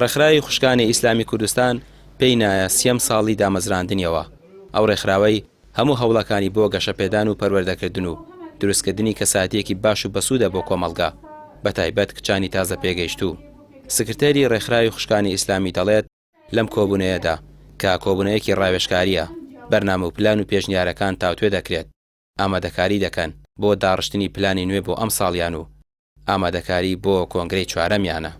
ڕێکخراوی خوشکانی ئیسلامی کوردستان پێی نایە 30 ساڵی دامەزراندنیەوە. ئەو ڕێکخراوەی هەموو هەوڵەکانی بۆ گەشەپێدان و پەروەردەکردن و دروستکردنی کەساتیەکی باش و بەسوودە بۆ کۆمەڵگا بەتایبەت کچانی تازە پێگەیشتوو. سکرتێری ڕێکخراوی خوشکانی ئیسلامی دەڵێت لەم کۆبوونەیەدا کە کۆبوونەیەکی ڕاوێژکاریە، بەرنامە و پلان و پێشنیارەکان تاوتوێ دەکرێت، ئامادەکاری دەکەن بۆ داڕشتنی پلانی نوێ بۆ ئەم ساڵیان و ئامادەکاری بۆ کۆنگرەی چوارەمیانە.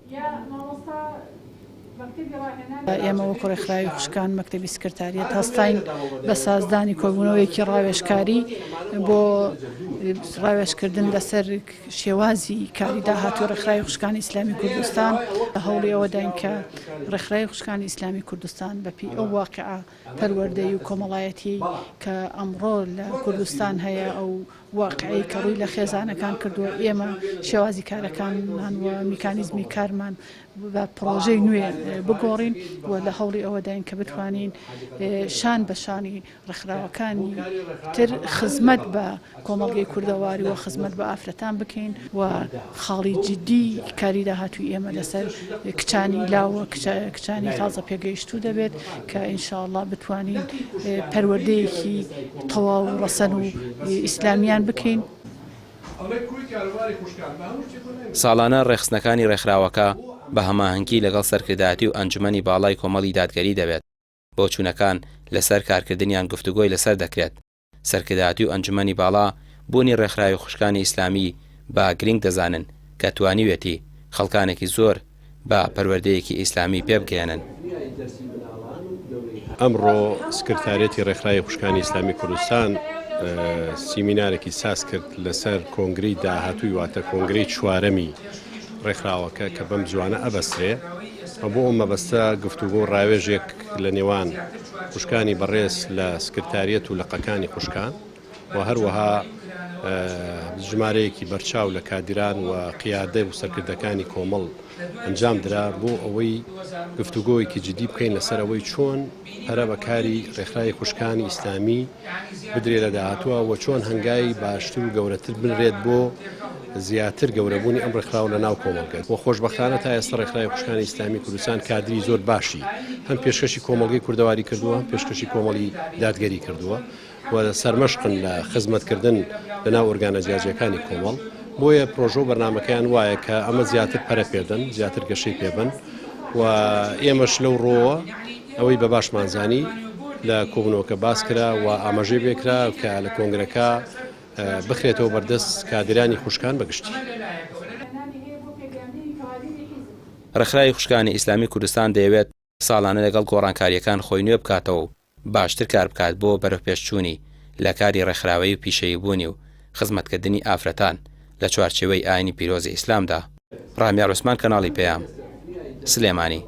ئێمە وەکو ڕێکخراوی خوشکان مەکتەبی سکرتاریەت هەستاین بە سازدانی کۆبوونەوەیەکی ڕاوێژکاری بۆ ڕاوێژکردن لەسەر شێوازی کاری داهاتوو ڕێکخراوی خوشکانی ئیسلامی کوردستان هەوڵی ئەوە داین کە ڕێکخراوی خوشکانی ئیسلامی کوردستان بەپی ئەو واقعە پەروەردەی و کۆمەڵایەتی کە ئەمڕۆ لە کوردستان هەیە ئەو واقعی کە ڕووی لە خێزانەکان کردووە ئێمە شێوازی کارەکانمان و میکانیزمی کارمان بە پرۆژەی نوێ بگۆڕین و لە هەوڵی ئەوە داین کە بتوانین شان بە شانی ڕێکخراوەکانی تر خزمەت بە کۆمەڵگەی کوردەواری و خزمەت بە ئافرەتان بکەین و خاڵی جدی کاری داهاتووی ئێمە لەسەر کچانی لاوە کچانی تازە پێگەیشتوو دەبێت کە ئینشاءڵڵا بتوانین پەروەردەیەکی تەواو و ڕەسەن و ئیسلامیان بکەین. ساڵانە ڕێخستنەکانی ڕێکخراوەکە بە هەماهەنگی لەگەڵ سەرکردایەتی و ئەنجومەنی باڵای کۆمەڵی دادگەری دەبێت. بۆ چوونەکان لەسەر کارکردنیان گفتوگۆی لەسەر دەکرێت. سەرکردایەتی و ئەنجومەنی باڵا بوونی ڕێکخراوی خوشکانی ئیسلامی با گرنگ دەزانن کە توانیوێتی خەڵکانێکی زۆر بە پەروەردەیەکی ئیسلامی پێبگەێنن. ئەمڕۆ سکرتارێتی ڕێکخراوی خوشکانی ئیسلامی کوردستان سیمینارێکی ساز کرد لەسەر کۆنگرەی داهاتووی واتە کۆنگرەی چوارەمی ڕێکخراوەکە کە بەم جوانە ئەبەسترێ بۆ ئەو مەبەستە گفتوگۆ ڕاوێژێک لە نێوان خوشکانی بەڕێز لە سکرتاریەت و لەقەکانی خوشکان و هەروەها ژمارەیەکی بەرچاو لە کادران و قیادە و سەرکردەکانی کۆمەڵ ئەنجام درا بۆ ئەوەی گفتوگۆیەکی جدی بکەین لەسەر ئەوەی چۆن پەرە بەکاری ڕێکخراوی خوشکانی ئیسلامی بدرێ لە داهاتووە و چۆن هەنگای باشتر و گەورەتر بنرێت بۆ زیاتر گەورەبوونی ئەم ڕێکخراو لە ناو کۆمەڵگەت. بۆ خۆشبەختانە تا ئێستا ڕێکخراوی خوشکانی ئیسلامی کوردستان کادری زۆر باشی هەم پێشکەشی کۆمەڵگەی کوردەواری کردووە، پێشکەشی کۆمەڵی دادگەری کردووە و سەرمەشقن لە خزمەتکردن لە ناو ئۆرگانە جیاجیەکانی کۆمەڵ. بۆیە پرۆژە و بەرنامەکەیان وایە کە ئەمە زیاتر پەرە پێدەن، زیاتر گەشەی پێبن و ئێمەش لەو ڕۆوە ئەوەی بە باشمانزانی لە کۆبوونەوەکە باس کرا و ئاماژەی بێکرا کە لە کۆنگرەکە بخرێتەوە بەردەست کادرانی خوشکان بەگشتی. ڕێکخراوی خوشکانی ئیسلامی کوردستان دەیەوێت ساڵانە لەگەڵ گۆڕانکاریەکان خۆی نوێ بکاتەوە و باشتر کار بکات بۆ بەرەوپێشچوونی لە کاری ڕێکخراوەی و پیشەیی بوونی و خزمەتکردنی ئافرەتان لە چوارچێوەی ئاینی پیرۆزی ئیسلامدا. ڕامیار عوسمان، کەناڵی پێیام، سلێمانی.